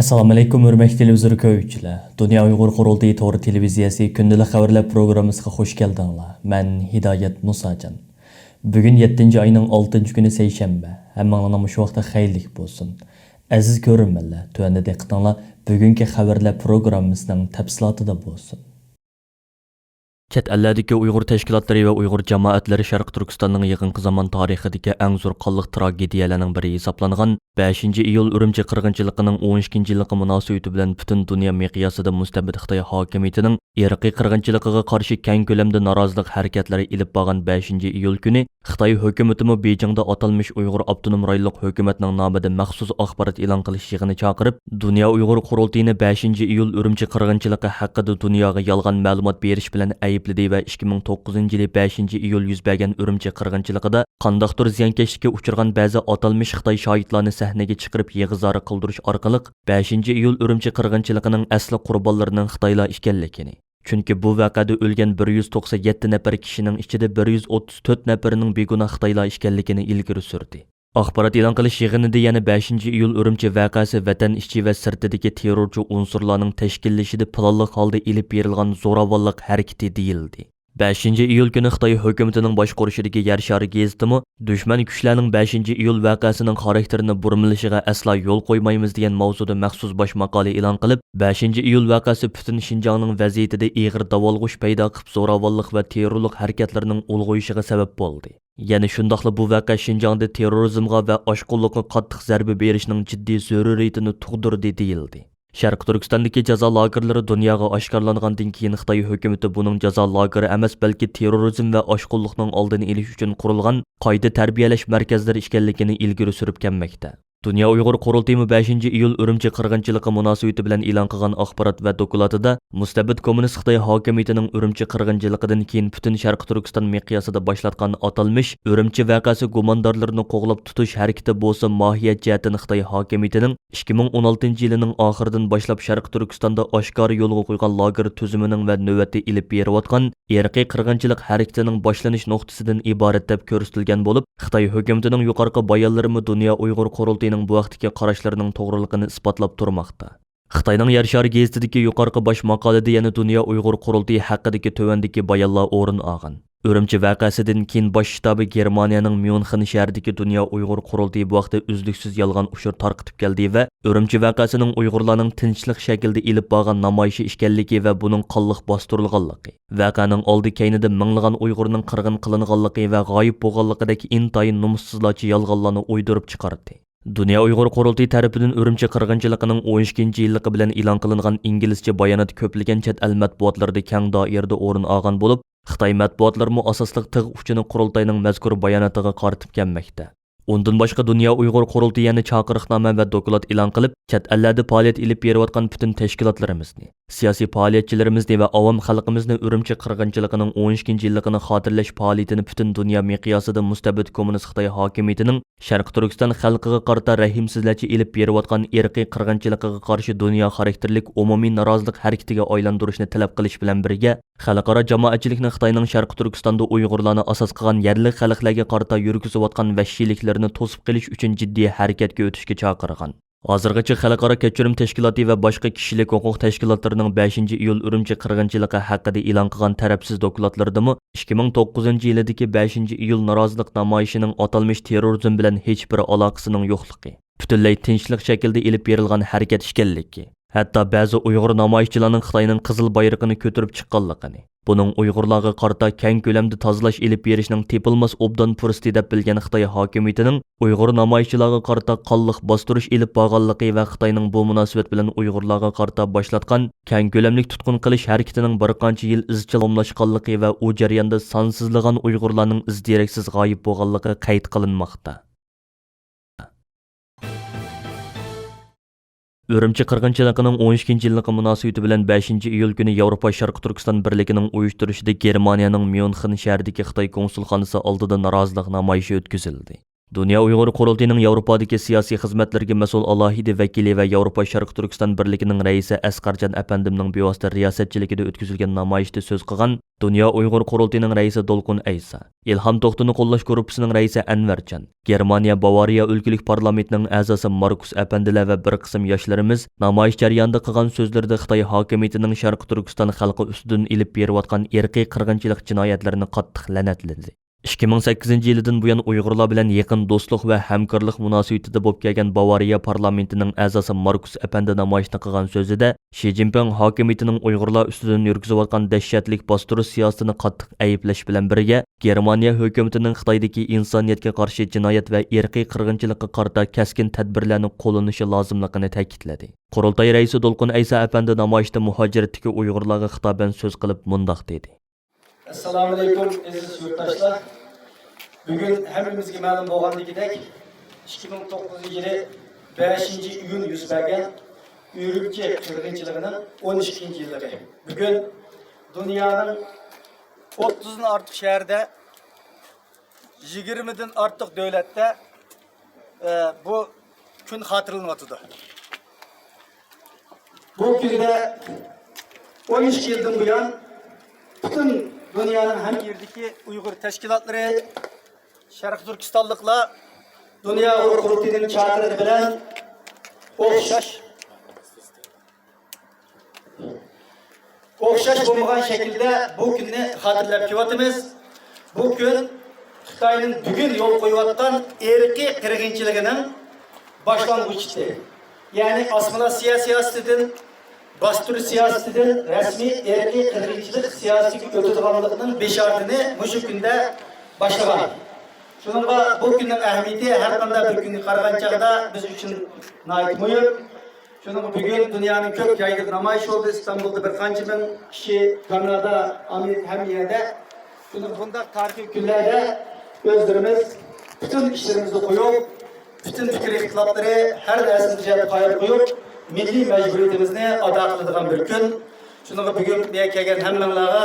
Assalomu alaykum hurmatli televizor ko'ruvchilar. Dunya Uyghur Qurultiyi to'g'ri televiziyasi kundalik xabarlar programmasiga xush keldinglar. Men Hidoyat Musajon. Bugun 7-oyning 6-kuni seshanba. Hammanglarga shu vaqtda xayrlik bo'lsin. Aziz ko'ruvchilar, tuanda diqqatinglar bugungi xabarlar programmasining tafsilotida bo'lsin. Chet ellardagi Uyg'ur tashkilotlari va Uyg'ur jamoatlari Sharq Turkistonning yaqinqi zamon tarixidagi eng zo'r qonliq tragediyalarning biri hisoblangan 5-iyul Urumchi qirg'inchiligining 12-yilligi munosabati bilan butun dunyo miqyosida mustabid Xitoy hokimiyatining irqiy qirg'inchiligiga qarshi keng ko'lamda norozilik harakatlari ilib borgan 5-iyul kuni Xitoy hukumati Beijingda atalmış Uyg'ur avtonom rayonlik hukumatining nomida maxsus axborot e'lon qilish yig'ini chaqirib, Dunya Uyg'ur Qurultiyini 5-iyul Urumchi qirg'inchiligi haqida dunyoga yolg'on ma'lumot berish bilan aybladi va 2009-yili 5-iyul yuz bergan Urumchi qirg'inchiligida qandaqdir ziyonkashlikka uchragan ba'zi atalmış Xitoy shohidlarni sahnaga chiqarib yig'izora qildirish orqali 5-iyul Urumchi qirg'inchiligining asli qurbonlarining Xitoylar ekanligini, chunki bu vaqada o'lgan 197 nafar kishining ichida 134 nafarining begunoh Xitoylar ekanligini ilgari surdi. Axborot e'lon qilish yig'inida yana 5-iyul Urumchi voqeasi vatan ichi va sirtidagi terrorchi unsurlarning tashkillashida planli holda ilib berilgan zo'ravonlik harakati deyildi. 5-iyul kuni Xitoy hukumatining boshqarishidagi Yer shari gazetimi dushman kuchlarning 5-iyul voqeasining xarakterini burmilishiga aslo yo'l qo'ymaymiz degan mavzuda maxsus bosh maqola e'lon qilib, 5-iyul voqeasi butun Xinjiangning vaziyatida ig'ir davolg'ish paydo qilib zo'ravonlik va terrorlik harakatlarining ulg'ayishiga sabab bo'ldi. Ya'ni shundoqla bu voqea Xinjiangda terrorizmga va oshqo'llikqa qattiq zarba berishning jiddiy zaruriyatini tug'dirdi deyildi. Sharq Turkistondagi jazo lagerlari dunyoga oshkorlangandan keyin Xitoy hukumati buning jazo lageri emas, balki terrorizm va oshqo'llikning oldini olish uchun qurilgan qoida tarbiyalash markazlari ekanligini ilgari surib kelmoqda. Dunya Uyg'ur Qurultiyi 5-iyul Urumchi qirg'inchiligi munosabati bilan e'lon qilgan axborot va dokladida mustabid kommunist Xitoy hokimiyatining Urumchi qirg'inchiligidan keyin butun Sharq Turkiston miqyosida boshlatgan atalmış Urumchi voqeasi gumondorlarini qo'g'lab tutish harakati bo'lsa, mohiyat jihatdan Xitoy hokimiyatining 2016-yilining oxiridan boshlab Sharq Turkistonda oshkor yo'lga qo'ygan lager tuzumining va navbatda ilib berayotgan irqiy qirg'inchilik harakatining boshlanish nuqtasidan iborat deb ko'rsatilgan bo'lib, Xitoy hukumatining yuqorqi bayonlarimi Dunya Uyg'ur Qurultiyi bu vaqtdagi qarashlarining to'g'riligini isbotlab turmoqda. Xitoyning Yer shari gazetidagi yuqorqi bosh maqolada yana Dunya Uyg'ur Qurultiyi haqidagi tövandagi bayonlar o'rin olgan. Urumchi voqeasidan keyin bosh shtabi Germaniyaning Myunxen shahridagi Dunya Uyg'ur Qurultiyi bu vaqtda uzluksiz yolg'on ushur tarqatib keldi va Urumchi voqeasining Uyg'urlarning tinchlik shaklda ilib borgan namoyishi ekanligi va buning qonliq bostirilganligi, voqeaning oldi keynida minglagan Uyg'urning qirg'in qilinganligi va g'oyib bo'lganligidagi intayin nomussizlarcha yolg'onlarni o'ydirib chiqardi. Dunya Uyg'ur Qurultiyi tarafidan Urumchi qirg'inchiligining 12-yilligi bilan e'lon qilingan inglizcha bayonot ko'plagan chet el matbuotlarida keng doirada o'rin olgan bo'lib, Xitoy matbuotlarimi asosliq tig' uchini Qurultiyning mazkur bayonotiga qaratib kelmoqda. Undan boshqa Dunya Uyg'ur Qurultiyini chaqiriqnoma va doklad e'lon qilib, chet ellarda faoliyat ilib berayotgan butun tashkilotlarimizni, siyosiy faoliyatchilarimizni va avom xalqimizni Urumchi qirg'inchiligining 12-yilligini xotirlash faoliyatini butun dunyo miqyosida mustabid kommunist Xitoy hokimiyatining Sharq Turkiston xalqiga qarata rahimsizlarcha ilib berayotgan irqiy qirg'inchiligiga qarshi dunyo xarakterlik umumiy norozilik harakatiga aylantirishni talab qilish bilan birga, xalqaro jamoatchilikni Xitoyning Sharq Turkistonda Uyg'urlarni asos qilgan yerlik xalqlarga qarata yurgizayotgan vahshiyliklarni to'sib qilish uchun jiddiy harakatga o'tishga chaqirgan. Hozirgacha xalqaro kechirim tashkiloti va boshqa kishilik huquq tashkilotlarining 5-iyul Urumchi qirg'inchiligi haqida e'lon qilgan tarafsiz dokladlaridami 2009-yildagi 5-iyul norozilik namoyishining atalmış terrorizm bilan hech bir aloqasining yo'qligi, butunlay tinchlik shaklda ilib berilgan harakat ekanligi, hatto ba'zi Uyg'ur namoyishchilarning Xitoyning qizil bayrog'ini ko'tarib chiqqanligini, buning Uyg'urlarga qarata keng ko'lamda tozalash ilib berishning tepilmas obdan fursati deb bilgan Xitoy hokimiyatining Uyg'ur namoyishchilarga qarata qonliq bostirish ilib borganligi va Xitoyning bu munosabat bilan Uyg'urlarga qarata boshlatgan keng ko'lamlik tutqun qilish harakatining bir qancha yil izchil omlashganligi va u jarayonda sonsizlagan Uyg'urlarning izdiraksiz g'oyib bo'lganligi qayd qilinmoqda. Urumchi qirg'inchiligining 12-yilligi munosabati bilan 5-iyul kuni Yevropa Sharq Turkiston birligining uyushtirishida Germaniyaning Myunxen shahridagi Xitoy konsulxonasi oldida norozilik namoyishi o'tkazildi. Dunya Uyg'ur Qurultiyining Yevropadagi siyosiy xizmatlarga mas'ul alohida vakili va Yevropa Sharq Turkiston birligining raisi Asqarjon apandimning bevosita riyosatchiligida o'tkazilgan namoyishda so'z qilgan Dunya Uyghur Qurultiyining raisi Dolqun Aysa, İlham To'xtini qo'llash guruhining raisi Anvarjon, Germaniya Bavariya o'lkalik parlamentining a'zosi Markus Apandilar va bir qism yoshlarimiz namoyish jarayonida qilgan so'zlarida Xitoy hokimiyatining Sharq Turkiston xalqi ustidan ilib berayotgan irqiy qirg'inchilik jinoyatlarini qattiq la'natladi. 2008 yildan buyon Uyg'urlar bilan yaqin do'stlik va hamkorlik munosabatida bo'lib kelgan Bavariya parlamentining a'zosi Markus Apandi namoyishni qilgan so'zida Xi Jinping hokimiyatining Uyg'urlar ustidan yurgizayotgan dahshatlik bostirish siyosatini qattiq ayiblash bilan birga Germaniya hukumatining Xitoydagi insoniyatga qarshi jinoyat va irqiy qirg'inchilikqa qarata kaskin tadbirlarni qo'llanishi lozimligini ta'kidladi. Qurultiyi raisi Dolqun Aysa Apandi namoyishda muhojiratdagi Uyg'urlarga xitoban so'z qilib mundoq dedi. Assalamu alaikum aziz yurtdoshlar. Bugun hammamizga ma'lum bo'lgandagidek 2009 yili 5-iyun yuz bergan Urumchi qirg'inchiligining 12-yilligi. Bugun dunyoning 30 dan ortiq shaharda 20 dan ortiq davlatda bu kun xotirlanyotdi. Bu kunda 12 yildan buyon bütün dünyanın hem yerdeki Uyghur teşkilatları, Şarkı Türkistanlıkla Dunya Uyghur Qurultiyining çağrıları bilen okşaş bulmagan şekilde bu günü hatırlayıp kivatımız. Bu gün Xitayning bugün yol koyuvattan erki qirg'inchiligining başlangıçtı. Yani asmala siyasetinden bastırı siyasetinden resmi erkek qirg'inchilik siyasi o'tadiganligining beshartini mushu kunda boshlagan. Shuningga bu kunning ahamiyati har qanday bir kunga qaragan chaqda biz uchun nihoyat muhim. Shuning bugun dunyoning ko'p joyida namoyish bo'ldi. İstanbulda bir qancha ming kishi, Kanada, Amerika ham yerda. Shuning bunday tarixiy kunlarda o'zlarimiz bütün ishlarimizni qo'yib, bütün fikr ixtiloflari har narsani qo'yib qo'yib milliy majburiyatimizni ado qiladigan bir kun. Shunga bugun buyoqqa kelgan hammanglarga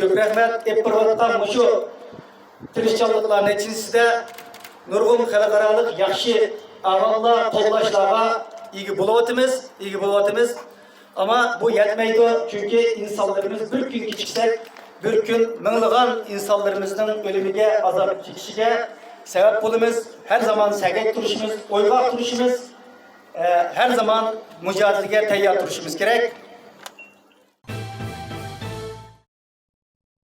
ko'p rahmat. Epirvatdan shu tirishchanliklar natijasida nurg'un xalqaroliq yaxshi avvallar qo'llashlarga ega bo'lyapmiz. Ama bu yetmeydi çünkü insanlarımız bir gün kechiksak, bir gün minglagan insanlarımızın ölümüge, azap çekişige sebep bo'lamiz. Her zaman sagak turishimiz, o'ygoq turishimiz, her zaman mücadeleye tayyor turishimiz kerak.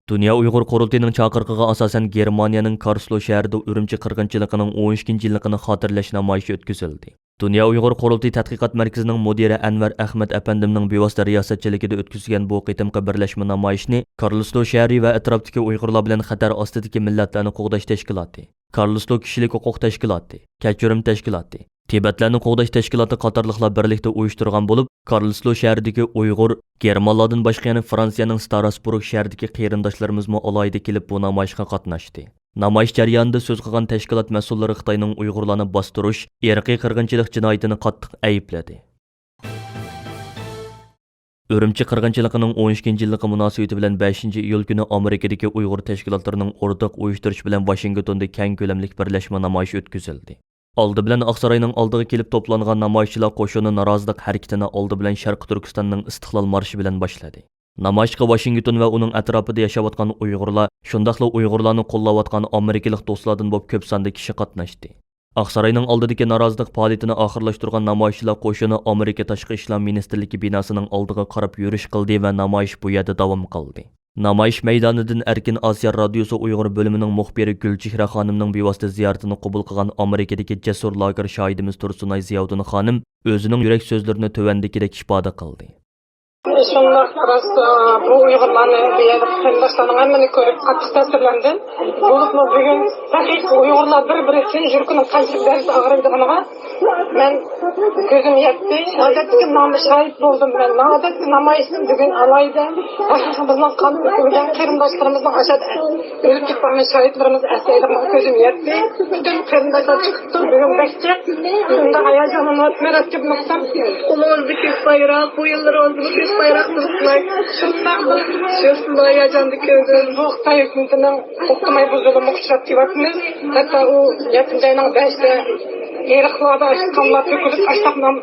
Dunya Uyghur Qurultiyining chaqirig'iga asosan Germaniyaning Karlsruhe shahrida Urumchi qirg'inchiligining 12-yilligini xotirlash namoyishi o'tkazildi. Dunya Uyghur Qurultiyi tadqiqot markazining mudiri Anvar Ahmad Apandimning bevosita riyosatchiligida o'tkazilgan bu qitimqi birlashma namoyishni Karlsruhe shahri va atrofdagi Uyg'urlar bilan xatar ostidagi millatlarni qo'g'dash tashkiloti, Karlsruhe kishilik huquq tashkiloti, Kechirim tashkiloti, Tibetlarni qo'g'dash tashkiloti qatorliqlar birlikda uyushtirgan bo'lib, Karlsruhe shahridagi Uyg'ur, Germanlardan boshqa yana Fransiyaning Strasburg shahridagi qarindoshlarimiz alohida kelib bu namoyishga qatnashdi. Namoyish jarayonida so'z qilgan tashkilot mas'ullari Xitoyning Uyg'urlarni bostirish, irqiy qirg'inchilik jinoyatini qattiq aybladi. Urumchi qirg'inchiligining 12-yilligi munosabati bilan 5-iyul kuni Amerikadagi Uyg'ur tashkilotlarining o'rtaq uyushtirish bilan Washingtonda keng ko'lamli birlashma namoyishi o'tkazildi. Oldi bilan Oqsaroyning oldiga kelib to'plangan namoyishchilar qo'shini norozilik harakatini oldi bilan Sharq Turkistonning istiqlol marshi bilan boshladi. Namoyishga Washington va uning atrofida yashayotgan Uyg'urlar, shundaqla Uyg'urlarni qo'llayotgan amerikalik do'stlardan bo'lib ko'p sonda kishi qatnashdi. Oqsaroyning oldidagi norozilik faoliyatini oxirlashtirgan namoyishchilar qo'shini Amerika Tashqi ishlar ministrligi binosining oldiga qarab yurish qildi va namoyish bu yerda davom qildi. Namoyish maydonidan Erkin Osiyo radiosi Uyg'ur bo'limining muxbiri Gulchehra xonimning bevosita ziyoratini qabul qilgan Amerikadagi jasur lager shohidimiz Tursunay Ziyoddin xonim o'zining yurak so'zlarini tövəndikidek ifoda qildi. Şunlar arası bu Uygurlarını bir yerde kırılışlarının hemen görüp katlık tasirlendim. Bulup mu bugün hakik Uygurlar bir için jürkünün kaçlık dersi ağırıydığına ben gözüm yetti. Adetki namı şahit buldum ben. Adetki namayıştım bugün alaydı. Başımızdan kanı ölen kırımdaşlarımızdan aşağıda ölüp gitmenin şahitlerimiz eseydiğine gözüm yetti. Bütün kırımdaşlar çıktı. Bugün bekçe. Bugün de hayacanını merak gibi noksam. Uluğuzdaki bayrağı bu yılları oldu. Bayrakçılıklar, şunlar hayacanlı gözüm. Bu Xitay hükümetinin okumayı bu zulümü uçuratı vakimiz. Hatta o yakın ayının 5'te Eriklarda kanlar tökülüp açtaqdan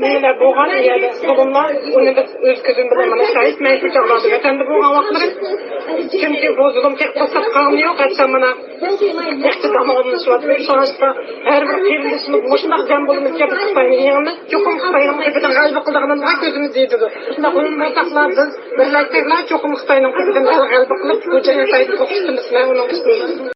neler boğan yerde bulunlar onu biz öz gözüm bilen bana şahit men şu çağlarda vatanda boğan vaxtları çünkü bu zulüm tek basat kanı yok hatta bana iktidamı olmuş var sonuçta her bir kelimesini boşuna can bulunmuş ki Xitayning yanında çokum Xitayning tepeden galip kıldığından daha gözümüz yedi. Şunda bunun boşaklar biz birlikteler çokum Xitayning tepeden galip kılıp bu cenayeti kokuşturmasına onun üstüne.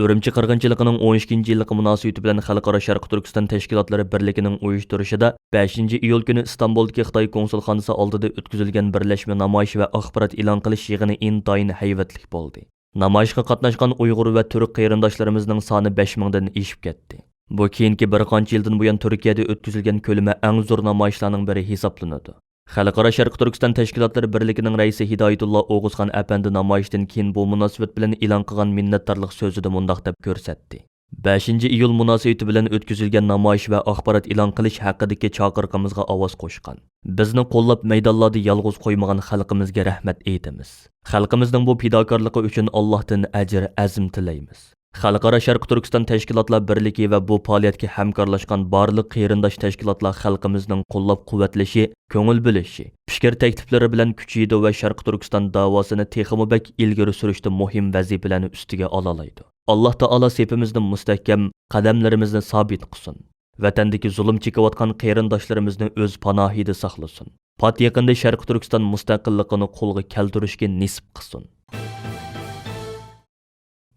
Үрімчі қырғынчылығының 12-ci yıllığı münasibeti bilan Xalqaro Sharq Turkiston tashkilotlari birligining uyushtirishida 5 iyul kuni İstanbuldagi Xitoy konsulxonasi oldida o'tkazilgan birlashma namoyish va axborot e'lon qilish yig'ini intayin hayvatlik bo'ldi. Namoyishga qatnashgan Uyg'ur va Turk qarindoshlarimizning soni 5000 dan eshib ketdi. Bu keyingi bir qancha yildan buyon Turkiyada o'tkazilgan ko'lami eng zo'r namoyishlarning biri hisoblanadi. Xalqaro Sharq Turkiston tashkilotlari birligining raisi Hidoyatulloh O'g'uzxon apandi namoyishdan keyin bu munosabat bilan e'lon qilgan minnatdorlik so'zida mundaq deb ko'rsatdi. 5 iyul munosabati bilan o'tkazilgan namoyish va axborot e'lon qilish haqidagi chaqiriqimizga ovoz qo'shgan. Bizni qo'llab maydonlarda yolg'iz qo'ymagan xalqimizga rahmat aytamiz. Xalqimizning bu fidokorligi uchun Allohdan ajr azm tilaymiz. Xalqaro Sharq Turkiston tashkilotlar birligi va bu faoliyatga hamkorlashgan barliq qarindosh tashkilotlar xalqimizning qo'llab-quvvatlashi, ko'ngil bo'lishi, fikr takliflari bilan kuchaydi va Sharq Turkiston davosini texmo bak ilgari surishda muhim vazifalarni ustiga olalaydi. Alloh taolo sepimizni mustahkam, qadamlarimizni sabit qilsin. Vatandagi zulm chekayotgan qarindoshlarimizni o'z panohida saqlasin. Pat yaqinda Sharq Turkiston mustaqilligini qo'lga keltirishga nisib qilsin.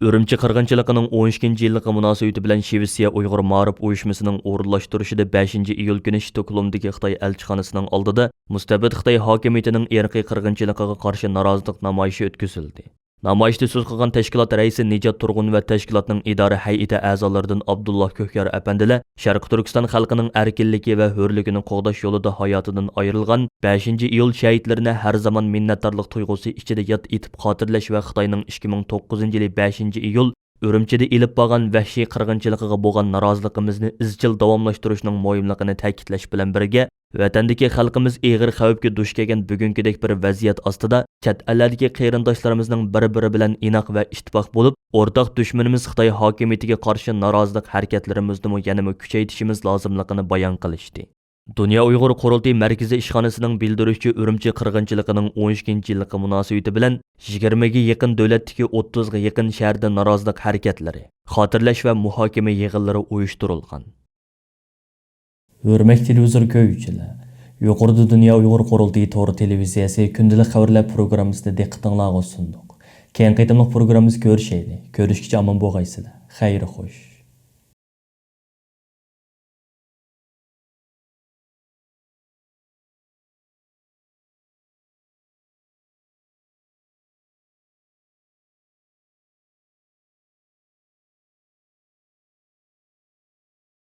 Үрімчі қырғынчылығының 12-ci yıllığı münasibeti bilan Shvetsiya Uyghur ma'rif uyushmasining o'rinlashtirishida 5 iyul kuni Stockholmdagi Xitoy elchixonasining oldida mustabid Xitoy hokimiyatining irqiy qirg'inchiligiga qarshi norozilik namoyishi o'tkazildi. Namoyishda so'z qilgan tashkilot raisi Nijat Turg'un va tashkilotning idora hay'ati a'zolaridan Abdulloh Ko'kyar apandilar Sharq Turkiston xalqining erkinligi va hurligini qo'g'dash yo'lida hayotidan ayrilgan 5 iyul shahidlarini har zaman minnatdorlik tuyg'usi ichida yod etib xotirlash va Xitoyning 2009-yili 5 iyul Үрімчіде ilib bo'lgan vahshiy qirg'inchiligiga bo'lgan noroziligimizni izchil davomlashtirishning muhimligini ta'kidlash bilan birga vatandagi xalqimiz og'ir xavfga duch kelgan bugünkidek bir vaziyat ostida chet ellardagi qarindoshlarimizning bir-biri bilan inoq va ittifoq bo'lib, o'rtaq dushmanimiz Xitoy hokimiyatiga qarshi norozilik harakatlarimizni yanada kuchaytirishimiz lozimligini bayon qilishdi. Dunya Uyghur Qurultiyi markaziy ishxonasining bildirishicha Үрімчі qirg'inchiligining 12-ci yıllığı münasibeti bilan 20 ga yaqin davlatdagi 30 ga yaqin shaharda norozilik harakatlari, xotirlash va muhokama yig'inlari uyushtirilgan. Hurmatli televizor ko'ruvchilar, yuqorida Dunya Uyg'ur Qurultiyi to'g'ri televiziyasi kundalik xabarlar programmasida diqqatingizga sunduq. Keyin qaytamliq programmamiz ko'rishaylik. Ko'rishgacha omon bo'lgaysizlar. Xayr xo'sh.